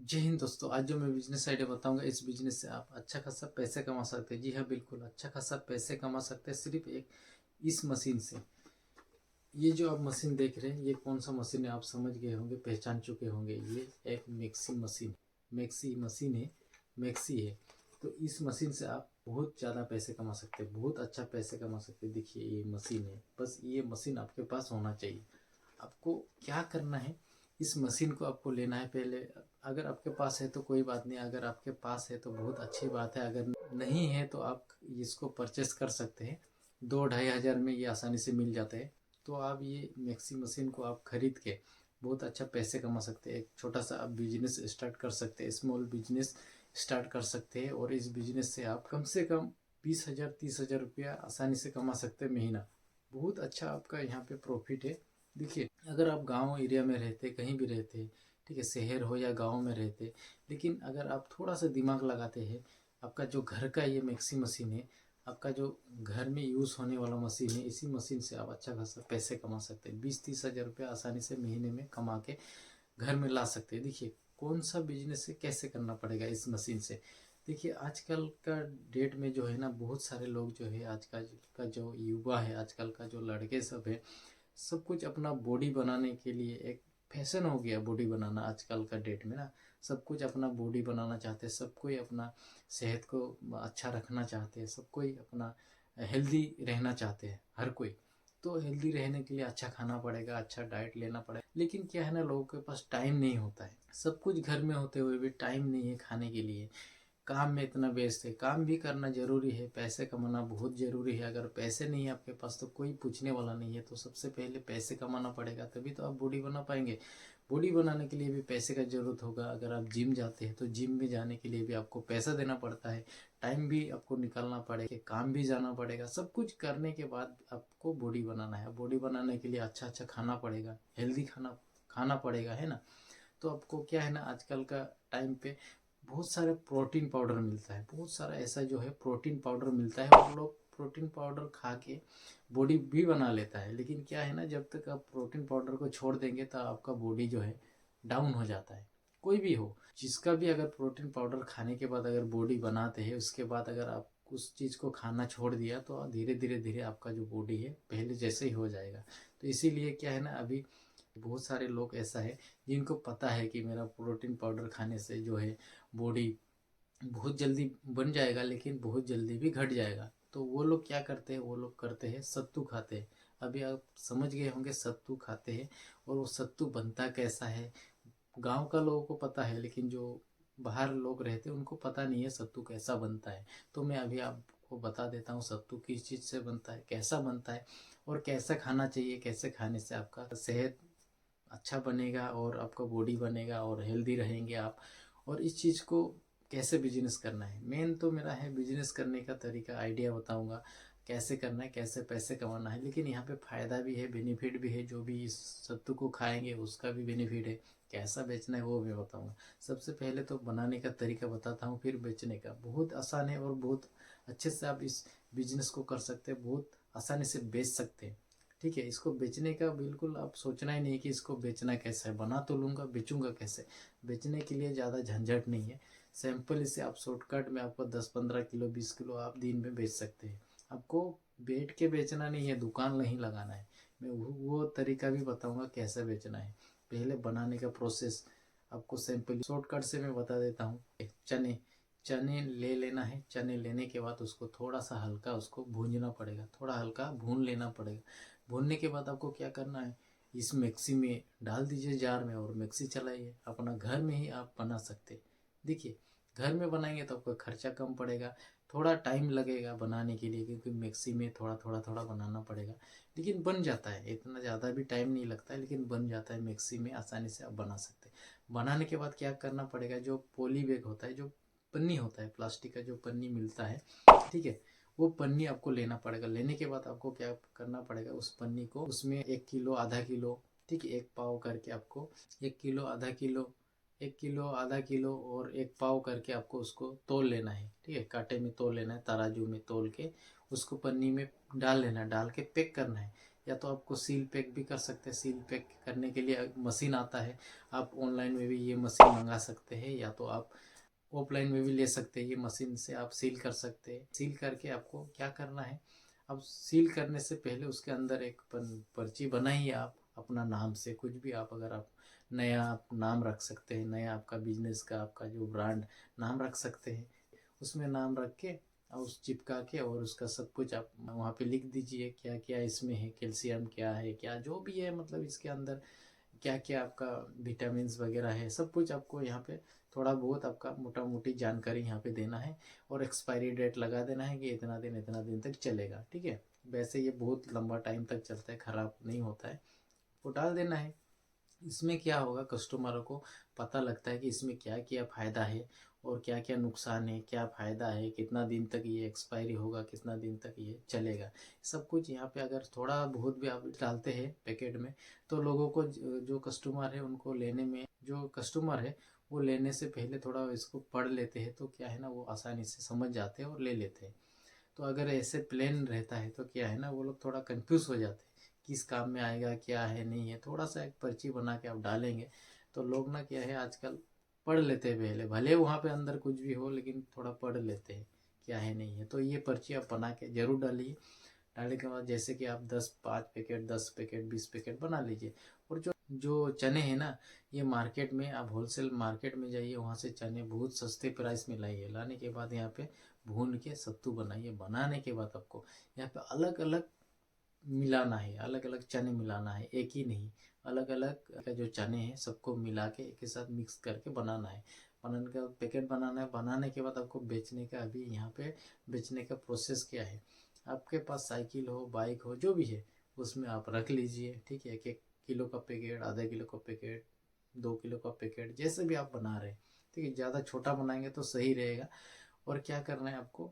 जय हिंद दोस्तों। आज जो मैं बिजनेस आइडिया बताऊंगा, इस बिजनेस से आप अच्छा खासा पैसे कमा सकते हैं। जी हाँ, बिल्कुल अच्छा खासा पैसे कमा सकते हैं सिर्फ एक इस मशीन से। ये जो आप मशीन देख रहे हैं, ये कौन सा मशीन है आप समझ गए होंगे, पहचान चुके होंगे। ये एक मैक्सी मशीन, मैक्सी मशीन है, मैक्सी है। तो इस मशीन से आप बहुत ज़्यादा पैसे कमा सकते हैं, बहुत अच्छा पैसे कमा सकते हैं। देखिए ये मशीन है, बस ये मशीन आपके पास होना चाहिए। आपको क्या करना है, इस मशीन को आपको लेना है पहले। अगर आपके पास है तो कोई बात नहीं, अगर आपके पास है तो बहुत अच्छी बात है, अगर नहीं है तो आप इसको परचेस कर सकते हैं। 2-2.5 हज़ार में ये आसानी से मिल जाता है। तो आप ये मैक्सी मशीन को आप खरीद के बहुत अच्छा पैसे कमा सकते हैं। एक छोटा सा आप बिजनेस स्टार्ट कर सकते हैं, स्मॉल बिजनेस स्टार्ट कर सकते हैं। और इस बिजनेस से आप कम से कम 20,000 30,000 रुपया आसानी से कमा सकते हैं महीना। बहुत अच्छा आपका यहाँ पे प्रॉफिट है। देखिए, अगर आप गांव एरिया में रहते, कहीं भी रहते, ठीक है, शहर हो या गांव में रहते, लेकिन अगर आप थोड़ा सा दिमाग लगाते हैं, आपका जो घर का ये मैक्सी मशीन है, आपका जो घर में यूज़ होने वाला मशीन है, इसी मशीन से आप अच्छा खासा पैसे कमा सकते हैं। 20-30 हज़ार रुपये आसानी से महीने में कमा के घर में ला सकते हैं। देखिए कौन सा बिजनेस है, कैसे करना पड़ेगा इस मशीन से। देखिए आजकल का डेट में जो है ना, बहुत सारे लोग जो है, आजकल का जो युवा है, आजकल का जो लड़के सब है, सब कुछ अपना बॉडी बनाने के लिए एक फैशन हो गया बॉडी बनाना। आजकल का डेट में ना सब कुछ अपना बॉडी बनाना चाहते हैं, सब कोई अपना सेहत को अच्छा रखना चाहते हैं, सब कोई अपना हेल्दी रहना चाहते हैं, हर कोई। तो हेल्दी रहने के लिए अच्छा खाना पड़ेगा, अच्छा डाइट लेना पड़ेगा। लेकिन क्या है ना, लोगों के पास टाइम नहीं होता है। सब कुछ घर में होते हुए भी टाइम नहीं है खाने के लिए। काम में इतना व्यस्त है। काम भी करना जरूरी है, पैसे कमाना बहुत जरूरी है। अगर पैसे नहीं है आपके पास तो कोई पूछने वाला नहीं है। तो सबसे पहले पैसे कमाना पड़ेगा, तभी तो आप बॉडी बना पाएंगे। बॉडी बनाने के लिए भी पैसे का जरूरत होगा। अगर आप जिम जाते हैं तो जिम में जाने के लिए भी आपको पैसा देना पड़ता है, टाइम भी आपको निकालना पड़ेगा, काम भी जाना पड़ेगा। सब कुछ करने के बाद आपको बॉडी बनाना है। बॉडी बनाने के लिए अच्छा अच्छा खाना पड़ेगा, हेल्दी खाना खाना पड़ेगा, है ना। तो आपको क्या है ना, आजकल का टाइम पे बहुत सारे प्रोटीन पाउडर मिलता है, बहुत सारा ऐसा जो है प्रोटीन पाउडर मिलता है, और लोग प्रोटीन पाउडर खा के बॉडी भी बना लेता है। लेकिन क्या है ना, जब तक आप प्रोटीन पाउडर को छोड़ देंगे तो आपका बॉडी जो है डाउन हो जाता है। कोई भी हो, जिसका भी, अगर प्रोटीन पाउडर खाने के बाद अगर बॉडी बनाते हैं, उसके बाद अगर आप उस चीज़ को खाना छोड़ दिया तो धीरे धीरे धीरे आपका जो बॉडी है पहले जैसे ही हो जाएगा। तो इसीलिए क्या है ना, अभी बहुत सारे लोग ऐसा है जिनको पता है कि मेरा प्रोटीन पाउडर खाने से जो है बॉडी बहुत जल्दी बन जाएगा, लेकिन बहुत जल्दी भी घट जाएगा। तो वो लोग क्या करते हैं, वो लोग करते हैं सत्तू खाते हैं। अभी आप समझ गए होंगे सत्तू खाते हैं। और वो सत्तू बनता कैसा है, गांव का लोगों को पता है, लेकिन जो बाहर लोग रहते हैं उनको पता नहीं है सत्तू कैसा बनता है। तो मैं अभी आपको बता देता हूँ सत्तू किस चीज़ से बनता है, कैसा बनता है, और कैसा खाना चाहिए, कैसे खाने से आपका सेहत अच्छा बनेगा और आपका बॉडी बनेगा और हेल्दी रहेंगे आप। और इस चीज़ को कैसे बिजनेस करना है, मेन तो मेरा है बिजनेस करने का तरीका, आइडिया बताऊंगा कैसे करना है, कैसे पैसे कमाना है। लेकिन यहाँ पे फ़ायदा भी है, बेनिफिट भी है। जो भी इस सत्तू को खाएंगे उसका भी बेनिफिट है। कैसा बेचना है वो मैं बताऊंगा। सबसे पहले तो बनाने का तरीका बताता हूँ, फिर बेचने का। बहुत आसान है और बहुत अच्छे से आप इस बिजनेस को कर सकते हैं, बहुत आसानी से बेच सकते हैं। ठीक है, इसको बेचने का बिल्कुल आप सोचना ही नहीं कि इसको बेचना कैसे है, बना तो लूँगा, बेचूंगा कैसे। बेचने के लिए ज़्यादा झंझट नहीं है। सिंपल इसे आप शॉर्टकट में आपको 10-15 किलो 20 किलो आप दिन में बेच सकते हैं। आपको बैठ के बेचना नहीं है, दुकान नहीं लगाना है। मैं वो तरीका भी बताऊंगा कैसे बेचना है। पहले बनाने का प्रोसेस आपको सिंपल शॉर्टकट से मैं बता देता हूँ। चने चने ले लेना है। चने लेने के बाद उसको थोड़ा सा हल्का उसको भूंजना पड़ेगा, थोड़ा हल्का भून लेना पड़ेगा। भूनने के बाद आपको क्या करना है, इस मिक्सी में डाल दीजिए जार में, और मिक्सी चलाइए। अपना घर में ही आप बना सकते हैं। देखिए, घर में बनाएंगे तो आपका खर्चा कम पड़ेगा। थोड़ा टाइम लगेगा बनाने के लिए, क्योंकि मिक्सी में थोड़ा थोड़ा थोड़ा बनाना पड़ेगा। लेकिन बन जाता है, इतना ज़्यादा भी टाइम नहीं लगता है, लेकिन बन जाता है मिक्सी में, आसानी से आप बना सकते हैं। बनाने के बाद क्या करना पड़ेगा, जो पॉली बैग होता है, जो पन्नी होता है, प्लास्टिक का जो पन्नी मिलता है, ठीक है, वो पन्नी आपको लेना पड़ेगा। लेने के बाद आपको क्या करना पड़ेगा, उस पन्नी को उसमें 1 किलो आधा किलो, ठीक है, एक पाव करके आपको 1 किलो आधा किलो, 1 किलो आधा किलो और एक पाव करके आपको उसको तोल लेना है। ठीक है, कांटे में तोल लेना है, तराजू में तोल के उसको पन्नी में डाल लेना है, डाल के पैक करना है। या तो आपको सील पैक भी कर सकते हैं। सील पैक करने के लिए मशीन आता है, आप ऑनलाइन में भी ये मशीन मंगा सकते हैं, या तो आप ऑफलाइन में भी ले सकते हैं। ये मशीन से आप सील कर सकते हैं। सील करके आपको क्या करना है, अब सील करने से पहले उसके अंदर एक पर्ची बनाइए आप अपना नाम से। कुछ भी आप, अगर आप नया आप नाम रख सकते हैं, नया आपका बिजनेस का आपका जो ब्रांड नाम रख सकते हैं, उसमें नाम रख के और उस चिपका के और उसका सब कुछ आप वहाँ पे लिख दीजिए, क्या क्या इसमें है, कैल्शियम क्या है, क्या जो भी है, मतलब इसके अंदर क्या क्या आपका विटामिन वगैरह है, सब कुछ आपको यहाँ पे थोड़ा बहुत आपका मोटा मोटी जानकारी यहाँ पे देना है। और एक्सपायरी डेट लगा देना है कि इतना दिन तक चलेगा, ठीक है। वैसे ये बहुत लंबा टाइम तक चलता है, ख़राब नहीं होता है, वो डाल देना है। इसमें क्या होगा, कस्टमरों को पता लगता है कि इसमें क्या क्या फ़ायदा है और क्या क्या नुकसान है, क्या फ़ायदा है, कितना दिन तक ये एक्सपायरी होगा, कितना दिन तक ये चलेगा, सब कुछ यहाँ पे अगर थोड़ा बहुत भी आप डालते हैं पैकेट में, तो लोगों को जो कस्टमर है उनको लेने में, जो कस्टमर है वो लेने से पहले थोड़ा इसको पढ़ लेते हैं, तो क्या है ना, वो आसानी से समझ जाते हैं और ले लेते हैं। तो अगर ऐसे प्लेन रहता है तो क्या है ना, वो लोग थोड़ा कंफ्यूज हो जाते हैं, किस काम में आएगा, क्या है नहीं है। थोड़ा सा एक पर्ची बना के आप डालेंगे तो लोग ना, क्या है, आजकल पढ़ लेते हैं पहले, भले वहाँ पे अंदर कुछ भी हो, लेकिन थोड़ा पढ़ लेते हैं क्या है नहीं है। तो ये पर्ची आप बना के ज़रूर डालिए। डालने के बाद जैसे कि आप 5 पैकेट 10 पैकेट 20 पैकेट बना लीजिए। और जो जो चने हैं ना, ये मार्केट में आप होलसेल मार्केट में जाइए, वहाँ से चने बहुत सस्ते प्राइस में लाइए। लाने के बाद यहाँ पे भून के सत्तू बनाइए। बनाने के बाद आपको यहाँ पे अलग अलग मिलाना है, अलग अलग चने मिलाना है, एक ही नहीं, अलग अलग का जो चने हैं सबको मिला के एक ही साथ मिक्स करके बनाना है। बनाने का पैकेट बनाना है। बनाने के बाद आपको बेचने का, अभी यहाँ पे बेचने का प्रोसेस क्या है, आपके पास साइकिल हो, बाइक हो, जो भी है, उसमें आप रख लीजिए, ठीक है। 1-1 किलो का पैकेट, आधा किलो का पैकेट, 2 किलो का पैकेट, जैसे भी आप बना रहे हैं, ठीक है। ज़्यादा छोटा बनाएंगे तो सही रहेगा। और क्या करना है आपको,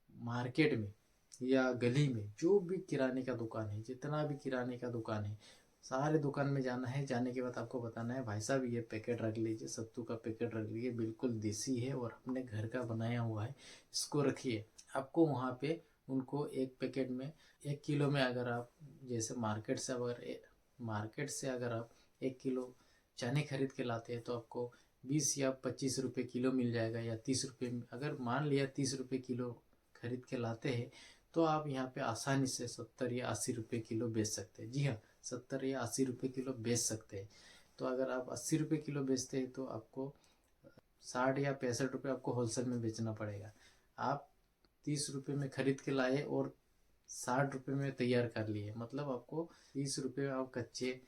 मार्केट में या गली में जो भी किराने का दुकान है, जितना भी किराने का दुकान है, सारे दुकान में जाना है। जाने के बाद आपको बताना है, भाई साहब ये पैकेट रख लीजिए, सत्तू का पैकेट रख लीजिए, बिल्कुल देसी है और अपने घर का बनाया हुआ है, इसको रखिए। आपको वहाँ पे उनको एक पैकेट में, 1 किलो में, अगर आप जैसे मार्केट से अगर आप 1 किलो चने खरीद के लाते हैं तो आपको 20 या 25 रुपये किलो मिल जाएगा, या 30 रुपये। अगर मान लिया 30 रुपये किलो खरीद के लाते हैं तो आप यहाँ पे आसानी से 70 या 80 रुपये किलो बेच सकते हैं। जी हाँ, 70 या 80 रुपये किलो बेच सकते हैं। तो अगर आप 80 रुपये किलो बेचते हैं तो आपको 60 या 65 रुपये आपको होलसेल में बेचना पड़ेगा। आप 30 रुपये में खरीद के लाए और 60 रुपये में तैयार कर लिए, मतलब आपको 30 रुपये आप कच्चे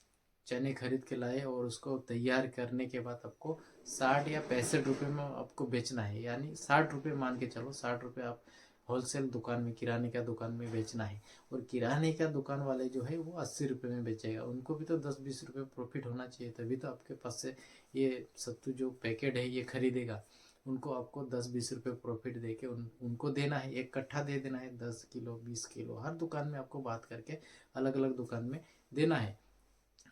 चने खरीद के लाए और उसको तैयार करने के बाद आपको 60 या 65 रुपये में आपको बेचना है। यानी 60 रुपये मान के चलो, 60 रुपये आप होलसेल दुकान में, किराने का दुकान में बेचना है। और किराने का दुकान वाले जो है वो 80 रुपये में बेचेगा। उनको भी तो 10-20 रुपये प्रॉफिट होना चाहिए, तभी तो आपके पास से ये सत्तू जो पैकेट है ये खरीदेगा। उनको आपको 10-20 रुपये प्रॉफिट दे के उनको देना है, एक कट्ठा दे देना है, 10 किलो 20 किलो, हर दुकान में आपको बात करके अलग अलग दुकान में देना है।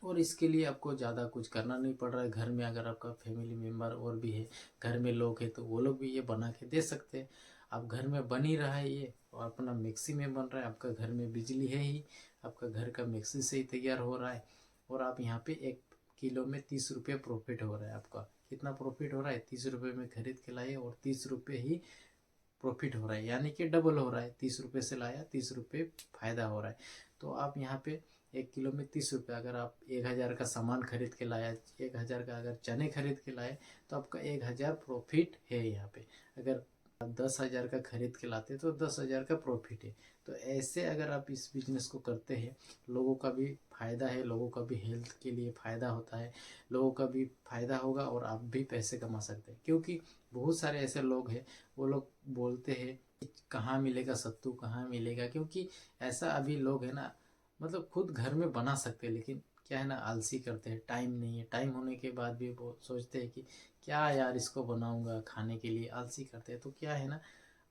और इसके लिए आपको ज़्यादा कुछ करना नहीं पड़ रहा है। घर में अगर आपका फैमिली मेम्बर और भी है, घर में लोग हैं, तो वो लोग भी ये बना के दे सकते हैं। आप घर में बन ही रहा है ये, और अपना मिक्सी में बन रहा है, आपका घर में बिजली है ही, आपका घर का मिक्सी से ही तैयार हो रहा है। और आप यहाँ पे 1 किलो में 30 रुपये प्रॉफिट हो रहा है। आपका कितना प्रॉफिट हो रहा है, 30 रुपये में खरीद के लाए और 30 रुपये ही प्रॉफिट हो रहा है, यानी कि डबल हो रहा है। 30 रुपये से लाया, 30 रुपये फायदा हो रहा है। तो आप यहाँ पे 1 किलो में 30 रुपये, अगर आप 1,000 का सामान खरीद के लाया, 1,000 का अगर चने खरीद के लाए, तो आपका 1,000 प्रॉफिट है यहाँ पे। अगर आप 10,000 का खरीद के लाते तो 10,000 का प्रॉफिट है। तो ऐसे अगर आप इस बिजनेस को करते हैं, लोगों का भी फायदा है, लोगों का भी हेल्थ के लिए फ़ायदा होता है, लोगों का भी फायदा होगा और आप भी पैसे कमा सकते हैं। क्योंकि बहुत सारे ऐसे लोग हैं, वो लोग बोलते हैं कि कहाँ मिलेगा सत्तू, कहाँ मिलेगा, क्योंकि ऐसा अभी लोग है ना, मतलब खुद घर में बना सकते हैं, लेकिन क्या है ना, आलसी करते हैं, टाइम नहीं है। टाइम होने के बाद भी वो सोचते हैं कि क्या यार इसको बनाऊंगा खाने के लिए, आलसी करते हैं। तो क्या है ना,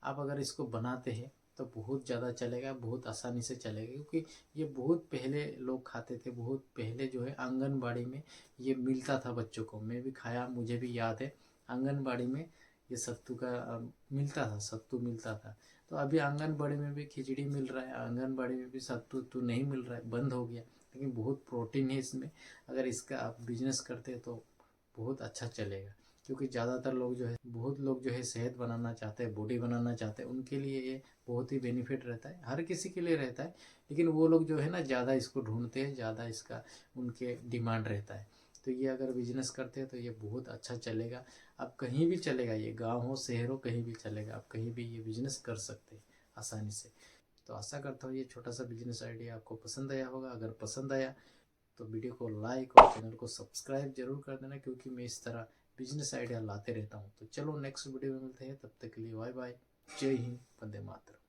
आप अगर इसको बनाते हैं तो बहुत ज़्यादा चलेगा, बहुत आसानी से चलेगा। क्योंकि ये बहुत पहले लोग खाते थे, बहुत पहले जो है आंगनबाड़ी में ये मिलता था बच्चों को। मैं भी खाया, मुझे भी याद है, आंगनबाड़ी में ये सत्तू का मिलता था, सत्तू मिलता था। तो अभी आंगनबाड़ी में भी खिचड़ी मिल रहा है, आंगनबाड़ी में भी सत्तू तो नहीं मिल रहा है, बंद हो गया। लेकिन बहुत प्रोटीन है इसमें, अगर इसका आप बिजनेस करते हैं तो बहुत अच्छा चलेगा। क्योंकि ज़्यादातर लोग जो है, बहुत लोग जो है सेहत बनाना चाहते हैं, बॉडी बनाना चाहते हैं, उनके लिए ये बहुत ही बेनिफिट रहता है, हर किसी के लिए रहता है। लेकिन वो लोग जो है ना ज़्यादा इसको ढूंढते हैं, ज़्यादा इसका उनके डिमांड रहता है। तो ये अगर बिजनेस करते हैं तो ये बहुत अच्छा चलेगा। आप कहीं भी चलेगा, ये गांव हो शहर हो कहीं भी चलेगा, आप कहीं भी ये बिजनेस कर सकते हैं आसानी से। तो आशा करता हूँ ये छोटा सा बिजनेस आइडिया आपको पसंद आया होगा। अगर पसंद आया तो वीडियो को लाइक और चैनल को सब्सक्राइब जरूर कर देना, क्योंकि मैं इस तरह बिजनेस आइडिया लाते रहता हूँ। तो चलो नेक्स्ट वीडियो में मिलते हैं, तब तक के लिए बाय बाय, जय हिंद, वंदे मातरम।